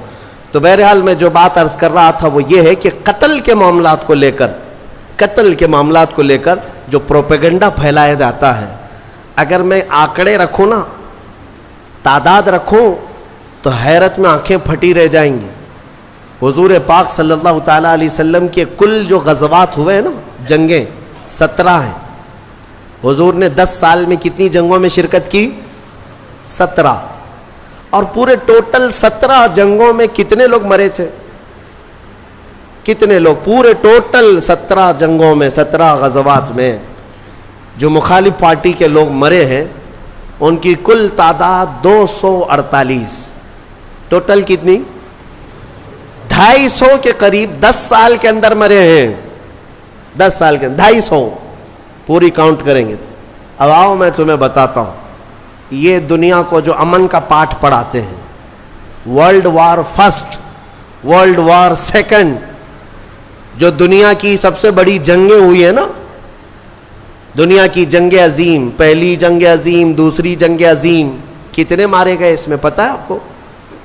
تو بہرحال میں جو بات عرض کر رہا تھا وہ یہ ہے کہ قتل کے معاملات کو لے کر جو پروپیگنڈا پھیلایا جاتا ہے, اگر میں آنکڑے رکھوں نا, تعداد رکھوں, تو حیرت میں آنکھیں پھٹی رہ جائیں گی. حضور پاک صلی اللہ تعالیٰ علیہ وسلم کے کل جو غزوات ہوئے ہیں نا, جنگیں 17 ہیں. حضور نے 10 سال میں کتنی جنگوں میں شرکت کی؟ 17. اور پورے ٹوٹل 17 جنگوں میں کتنے لوگ مرے تھے؟ کتنے لوگ پورے ٹوٹل 17 جنگوں میں, 17 غزوات میں جو مخالف پارٹی کے لوگ مرے ہیں, ان کی کل تعداد 248. ٹوٹل کتنی؟ 250 کے قریب 10 سال کے اندر مرے ہیں. 10 سال کے 250 پوری کاؤنٹ کریں گے. اب آؤ میں تمہیں بتاتا ہوں, یہ دنیا کو جو امن کا پاٹھ پڑھاتے ہیں, world war first, world war second, جو دنیا کی سب سے بڑی جنگیں ہوئی ہیں نا, دنیا کی جنگ عظیم, پہلی جنگ عظیم, دوسری جنگ عظیم, کتنے مارے گئے اس میں پتہ ہے آپ کو؟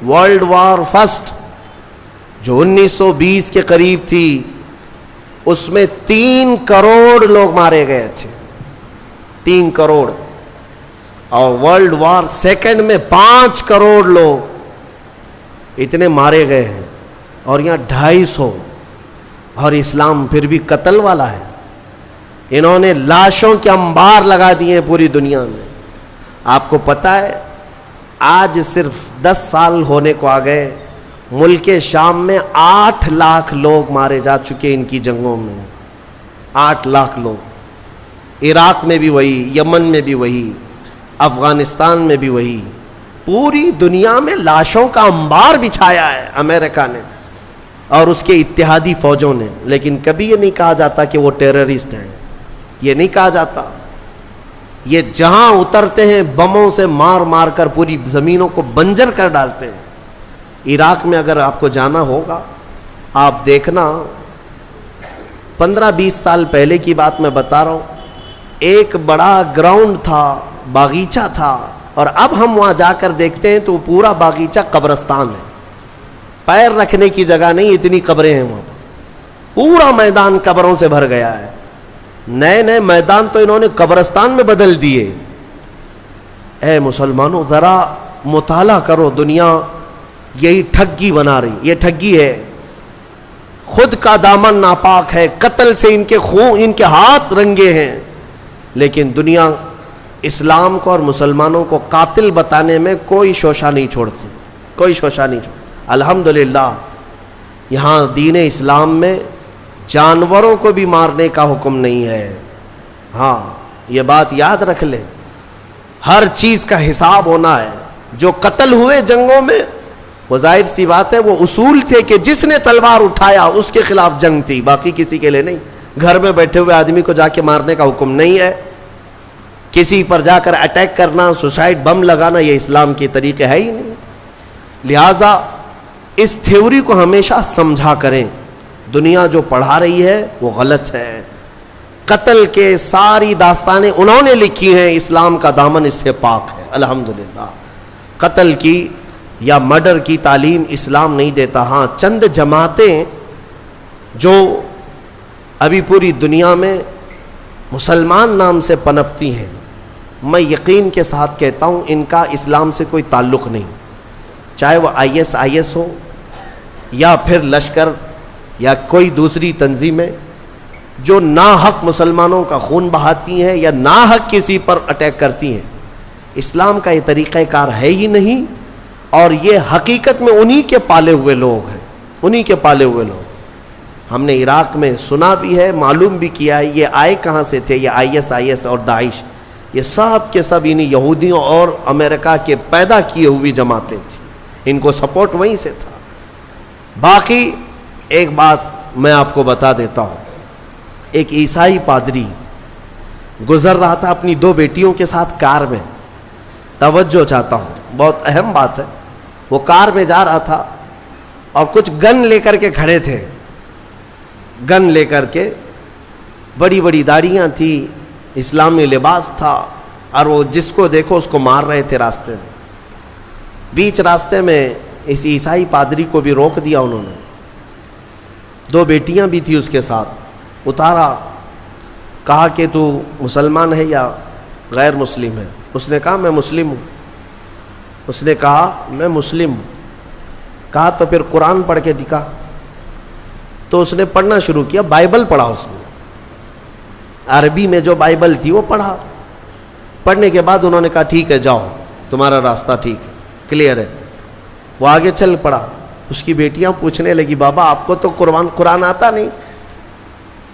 ورلڈ وار فرسٹ جو 1920 کے قریب تھی, اس میں 3 کروڑ لوگ مارے گئے تھے, 3 کروڑ. اور ورلڈ وار سیکنڈ میں 5 کروڑ لوگ اتنے مارے گئے ہیں, اور یہاں 250. اور اسلام پھر بھی قتل والا ہے. انہوں نے لاشوں کے انبار لگا دیے ہیں پوری دنیا میں. آپ کو پتہ ہے آج صرف 10 سال ہونے کو آ گئے, ملک شام میں 8 لاکھ لوگ مارے جا چکے ان کی جنگوں میں, 8 لاکھ لوگ. عراق میں بھی وہی, یمن میں بھی وہی, افغانستان میں بھی وہی. پوری دنیا میں لاشوں کا انبار بچھایا ہے امریکہ نے اور اس کے اتحادی فوجوں نے. لیکن کبھی یہ نہیں کہا جاتا کہ وہ ٹیررسٹ ہیں, یہ نہیں کہا جاتا. یہ جہاں اترتے ہیں بموں سے مار مار کر پوری زمینوں کو بنجر کر ڈالتے ہیں. عراق میں اگر آپ کو جانا ہوگا, آپ دیکھنا 15-20 سال پہلے کی بات میں بتا رہا ہوں, ایک بڑا گراؤنڈ تھا, باغیچہ تھا, اور اب ہم وہاں جا کر دیکھتے ہیں تو پورا باغیچہ قبرستان ہے, پیر رکھنے کی جگہ نہیں, اتنی قبریں ہیں وہاں پر. پورا میدان قبروں سے بھر گیا ہے. نئے نئے میدان تو انہوں نے قبرستان میں بدل دیے. اے مسلمانوں ذرا مطالعہ کرو, دنیا یہی ٹھگی بنا رہی, یہ ٹھگی ہے. خود کا دامن ناپاک ہے, قتل سے ان کے خون, ان کے ہاتھ رنگے ہیں, لیکن دنیا اسلام کو اور مسلمانوں کو قاتل بتانے میں کوئی شوشہ نہیں چھوڑتی, کوئی شوشہ نہیں چھوڑتی. الحمدللہ یہاں دین اسلام میں جانوروں کو بھی مارنے کا حکم نہیں ہے. ہاں یہ بات یاد رکھ لیں, ہر چیز کا حساب ہونا ہے. جو قتل ہوئے جنگوں میں وہ ظاہر سی بات ہے وہ اصول تھے کہ جس نے تلوار اٹھایا اس کے خلاف جنگ تھی, باقی کسی کے لیے نہیں. گھر میں بیٹھے ہوئے آدمی کو جا کے مارنے کا حکم نہیں ہے. کسی پر جا کر اٹیک کرنا, سوسائڈ بم لگانا, یہ اسلام کے طریقے ہے ہی نہیں. لہٰذا اس تھیوری کو ہمیشہ سمجھا کریں. دنیا جو پڑھا رہی ہے وہ غلط ہے. قتل کے ساری داستانیں انہوں نے لکھی ہیں, اسلام کا دامن اس سے پاک ہے الحمدللہ. قتل کی یا مرڈر کی تعلیم اسلام نہیں دیتا. ہاں چند جماعتیں جو ابھی پوری دنیا میں مسلمان نام سے پنپتی ہیں, میں یقین کے ساتھ کہتا ہوں ان کا اسلام سے کوئی تعلق نہیں. چاہے وہ IS ہو یا پھر لشکر یا کوئی دوسری تنظیمیں جو ناحق مسلمانوں کا خون بہاتی ہیں یا ناحق کسی پر اٹیک کرتی ہیں, اسلام کا یہ طریقہ کار ہے ہی نہیں. اور یہ حقیقت میں انہی کے پالے ہوئے لوگ ہیں, انہی کے پالے ہوئے لوگ. ہم نے عراق میں سنا بھی ہے, معلوم بھی کیا ہے, یہ آئے کہاں سے تھے. یہ IS اور داعش, یہ سب کے سب انہی یہودیوں اور امریکہ کے پیدا کیے ہوئی جماعتیں تھیں. ان کو سپورٹ وہیں سے تھا. باقی ایک بات میں آپ کو بتا دیتا ہوں, ایک عیسائی پادری گزر رہا تھا اپنی 2 بیٹیوں کے ساتھ کار میں. توجہ چاہتا ہوں, بہت اہم بات ہے. وہ کار میں جا رہا تھا اور کچھ گن لے کر کے کھڑے تھے, گن لے کر کے, بڑی بڑی داڑیاں تھی, اسلامی لباس تھا, اور وہ جس کو دیکھو اس کو مار رہے تھے راستے میں. بیچ راستے میں اس عیسائی پادری کو بھی روک دیا انہوں نے. 2 بیٹیاں بھی تھی اس کے ساتھ. اتارا, کہا کہ تو مسلمان ہے یا غیر مسلم ہے. اس نے کہا میں مسلم ہوں. اس نے کہا میں مسلم ہوں. کہا تو پھر قرآن پڑھ کے دکھا. تو اس نے پڑھنا شروع کیا, بائبل پڑھا اس نے, عربی میں جو بائبل تھی وہ پڑھا. پڑھنے کے بعد انہوں نے کہا ٹھیک ہے جاؤ, تمہارا راستہ ٹھیک ہے, کلیئر ہے. وہ آگے چل پڑا. اس کی بیٹیاں پوچھنے لگی بابا آپ کو تو قرآن آتا نہیں,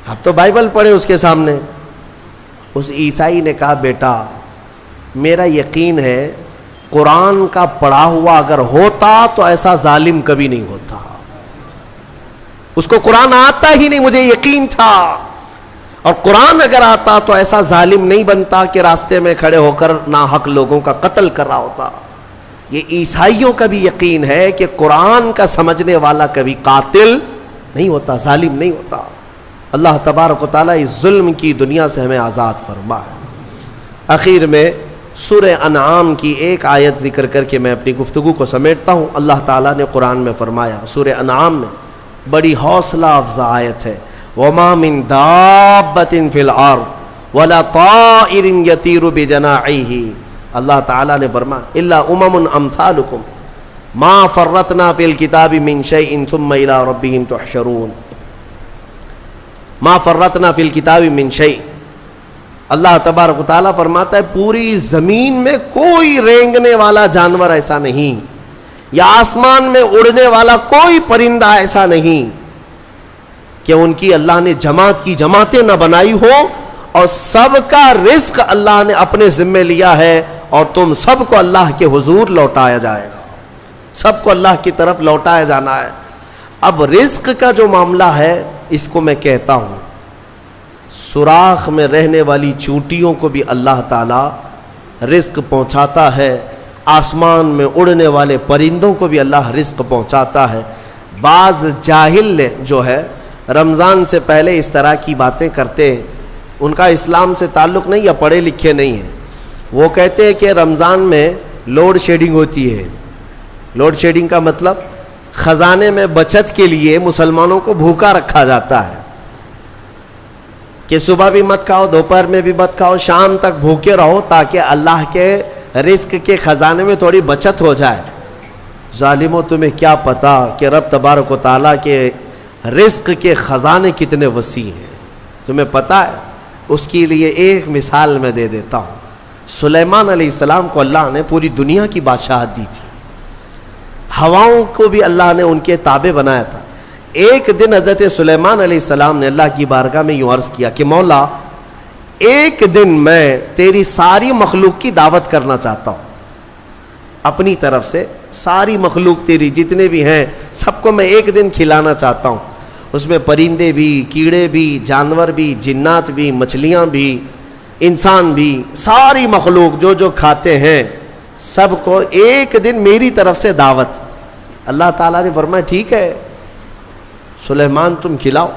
آپ تو بائبل پڑھے اس کے سامنے. اس عیسائی نے کہا بیٹا میرا یقین ہے قرآن کا پڑھا ہوا اگر ہوتا تو ایسا ظالم کبھی نہیں ہوتا. اس کو قرآن آتا ہی نہیں, مجھے یقین تھا. اور قرآن اگر آتا تو ایسا ظالم نہیں بنتا کہ راستے میں کھڑے ہو کر ناحق لوگوں کا قتل کر رہا ہوتا۔ یہ عیسائیوں کا بھی یقین ہے کہ قرآن کا سمجھنے والا کبھی قاتل نہیں ہوتا، ظالم نہیں ہوتا۔ اللہ تبارک و تعالیٰ اس ظلم کی دنیا سے ہمیں آزاد فرمائے۔ آخر میں سورہ انعام کی ایک آیت ذکر کر کے میں اپنی گفتگو کو سمیٹتا ہوں۔ اللہ تعالیٰ نے قرآن میں فرمایا، سورہ انعام میں بڑی حوصلہ افزا آیت ہے، وَمَا مِن دَابَّةٍ فِي الْأَرْضِ وَلَا طَائِرٍ يَطِيرُ بِجَنَاحِهِ۔ اللہ تعالیٰ نے فرمایا إِلَّا أُمَمٌ أَمْثَالُكُمْ مَا فَرَّطْنَا فِي الْكِتَابِ مِن شَيْءٍ ثُمَّ إِلَىٰ رَبِّهِمْ تُحْشَرُونَ۔ مَا فَرَّطْنَا فِي الْكِتَابِ مِن شَيْءٍ، اللہ تبارک و تعالیٰ فرماتا ہے پوری زمین میں کوئی رینگنے والا جانور ایسا نہیں، یا آسمان میں اڑنے والا کوئی پرندہ ایسا نہیں کہ ان کی اللہ نے جماعت کی جماعتیں نہ بنائی ہو، اور سب کا رزق اللہ نے اپنے ذمے لیا ہے، اور تم سب کو اللہ کے حضور لوٹایا جائے گا، سب کو اللہ کی طرف لوٹایا جانا ہے۔ اب رزق کا جو معاملہ ہے اس کو میں کہتا ہوں، سوراخ میں رہنے والی چونٹیوں کو بھی اللہ تعالیٰ رزق پہنچاتا ہے، آسمان میں اڑنے والے پرندوں کو بھی اللہ رزق پہنچاتا ہے۔ بعض جاہل جو ہے رمضان سے پہلے اس طرح کی باتیں کرتے ہیں، ان کا اسلام سے تعلق نہیں یا پڑھے لکھے نہیں ہیں۔ وہ کہتے ہیں کہ رمضان میں لوڈ شیڈنگ ہوتی ہے۔ لوڈ شیڈنگ کا مطلب خزانے میں بچت کے لیے مسلمانوں کو بھوکا رکھا جاتا ہے کہ صبح بھی مت کھاؤ، دوپہر میں بھی مت کھاؤ، شام تک بھوکے رہو تاکہ اللہ کے رزق کے خزانے میں تھوڑی بچت ہو جائے۔ ظالموں، تمہیں کیا پتا کہ رب تبارک و تعالیٰ کے رزق کے خزانے کتنے وسیع ہیں؟ تمہیں پتا ہے؟ اس کے لیے ایک مثال میں دے دیتا ہوں۔ سلیمان علیہ السلام کو اللہ نے پوری دنیا کی بادشاہت دی تھی، ہواؤں کو بھی اللہ نے ان کے تابع بنایا تھا۔ ایک دن حضرت سلیمان علیہ السلام نے اللہ کی بارگاہ میں یوں عرض کیا کہ مولا، ایک دن میں تیری ساری مخلوق کی دعوت کرنا چاہتا ہوں، اپنی طرف سے ساری مخلوق تیری جتنے بھی ہیں سب کو میں ایک دن کھلانا چاہتا ہوں، اس میں پرندے بھی، کیڑے بھی، جانور بھی، جنات بھی، مچھلیاں بھی، انسان بھی، ساری مخلوق جو جو کھاتے ہیں سب کو ایک دن میری طرف سے دعوت۔ اللہ تعالیٰ نے فرمایا ٹھیک ہے سلیمان تم کھلاؤ۔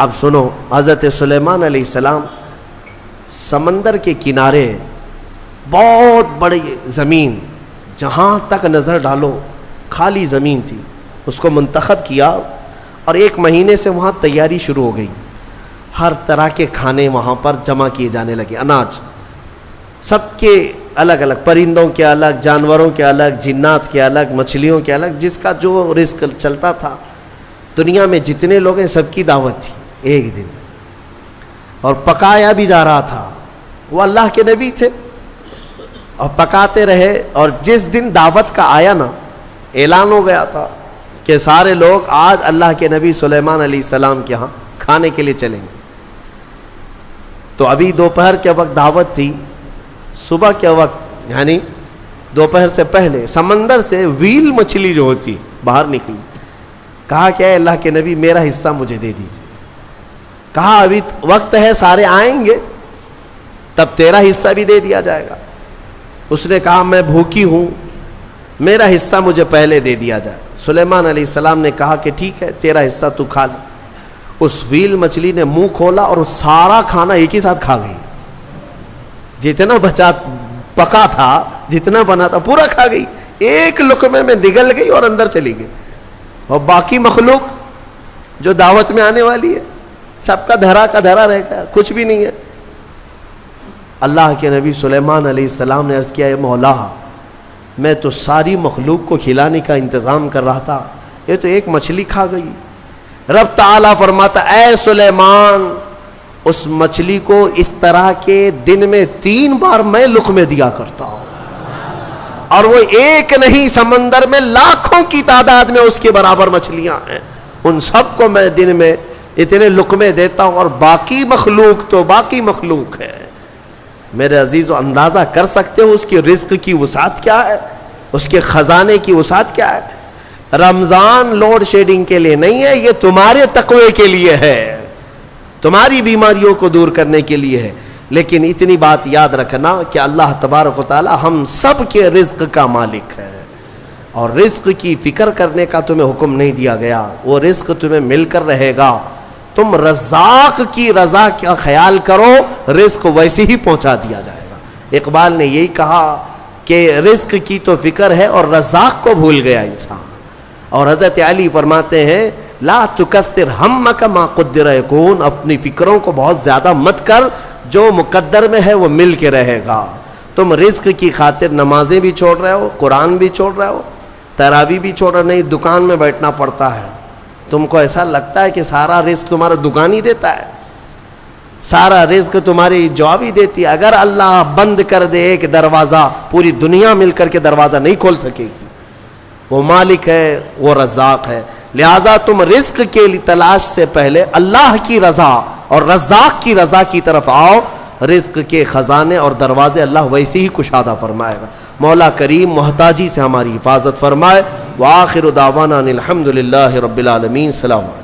اب سنو، حضرت سلیمان علیہ السلام سمندر کے کنارے بہت بڑی زمین، جہاں تک نظر ڈالو خالی زمین تھی، اس کو منتخب کیا اور 1 مہینے سے وہاں تیاری شروع ہو گئی۔ ہر طرح کے کھانے وہاں پر جمع کیے جانے لگے، اناج سب کے الگ الگ، پرندوں کے الگ، جانوروں کے الگ، جنات کے الگ، مچھلیوں کے الگ، جس کا جو رزق چلتا تھا دنیا میں جتنے لوگ ہیں سب کی دعوت تھی ایک دن، اور پکایا بھی جا رہا تھا۔ وہ اللہ کے نبی تھے اور پکاتے رہے، اور جس دن دعوت کا آیا نا، اعلان ہو گیا تھا کہ سارے لوگ آج اللہ کے نبی سلیمان علیہ السلام کے ہاں کھانے کے لیے چلیں گے۔ تو ابھی دوپہر کے وقت دعوت تھی، صبح کے وقت یعنی دوپہر سے پہلے سمندر سے ویل مچھلی جو ہوتی باہر نکلی، کہا کہ اے اللہ کے نبی میرا حصہ مجھے دے دیجیے۔ کہا ابھی وقت ہے، سارے آئیں گے تب تیرا حصہ بھی دے دیا جائے گا۔ اس نے کہا میں بھوکی ہوں، میرا حصہ مجھے پہلے دے دیا جائے۔ سلیمان علیہ السلام نے کہا کہ ٹھیک ہے تیرا حصہ تو کھا لے۔ اس ویل مچھلی نے منہ کھولا اور سارا کھانا ایک ہی ساتھ کھا گئی، جتنا بچا پکا تھا، جتنا بنا تھا پورا کھا گئی، ایک لقمے میں نگل گئی اور اندر چلی گئی۔ اور باقی مخلوق جو دعوت میں آنے والی ہے سب کا دھرا کا دھرا رہ گیا، کچھ بھی نہیں ہے۔ اللہ کے نبی سلیمان علیہ السلام نے عرض کیا اے مولا، میں تو ساری مخلوق کو کھلانے کا انتظام کر رہا تھا، یہ تو ایک مچھلی کھا گئی۔ رب تعالیٰ فرماتا اے سلیمان، اس مچھلی کو اس طرح کے دن میں 3 بار میں لقمے دیا کرتا ہوں، اور وہ ایک نہیں، سمندر میں لاکھوں کی تعداد میں اس کے برابر مچھلیاں ہیں، ان سب کو میں دن میں اتنے لقمے دیتا ہوں، اور باقی مخلوق تو باقی مخلوق ہے۔ میرے عزیزو، اندازہ کر سکتے ہو اس کی رزق کی وسعت کیا ہے، اس کے خزانے کی وسعت کیا ہے۔ رمضان لوڈ شیڈنگ کے لیے نہیں ہے، یہ تمہارے تقوی کے لیے ہے۔ تمہاری بیماریوں کو دور کرنے کے لیے ہے. لیکن اتنی بات یاد رکھنا کہ اللہ تبارک و تعالی ہم سب کے رزق کا مالک ہے، اور رزق کی فکر کرنے کا تمہیں حکم نہیں دیا گیا. وہ رزق تمہیں مل کر رہے گا. تم رزاق کی رضا کا خیال کرو، رزق ویسے ہی پہنچا دیا جائے گا. اقبال نے یہی کہا کہ رزق کی تو فکر ہے اور رزاق کو بھول گیا انسان. اور حضرت علی فرماتے ہیں لا تکثر ہمک ما قدر یکون، اپنی فکروں کو بہت زیادہ مت کر، جو مقدر میں ہے وہ مل کے رہے گا. تم رزق کی خاطر نمازیں بھی چھوڑ رہے ہو، قرآن بھی چھوڑ رہے ہو، تراویح بھی چھوڑ رہے، نہیں دکان میں بیٹھنا پڑتا ہے. تم کو ایسا لگتا ہے کہ سارا رزق تمہارا دکان ہی دیتا ہے، سارا رزق تمہاری جاب ہی دیتی ہے. اگر اللہ بند کر دے ایک دروازہ، پوری دنیا مل کر کے دروازہ نہیں کھول سکے گی. وہ مالک ہے، وہ رزاق ہے. لہذا تم رزق کے لیے تلاش سے پہلے اللہ کی رضا اور رزاق کی رضا کی طرف آؤ. رزق کے خزانے اور دروازے اللہ ویسے ہی کشادہ فرمائے گا. مولا کریم محتاجی سے ہماری حفاظت فرمائے. وآخر دعوانا الحمد للہ رب العالمین. السلام علیکم.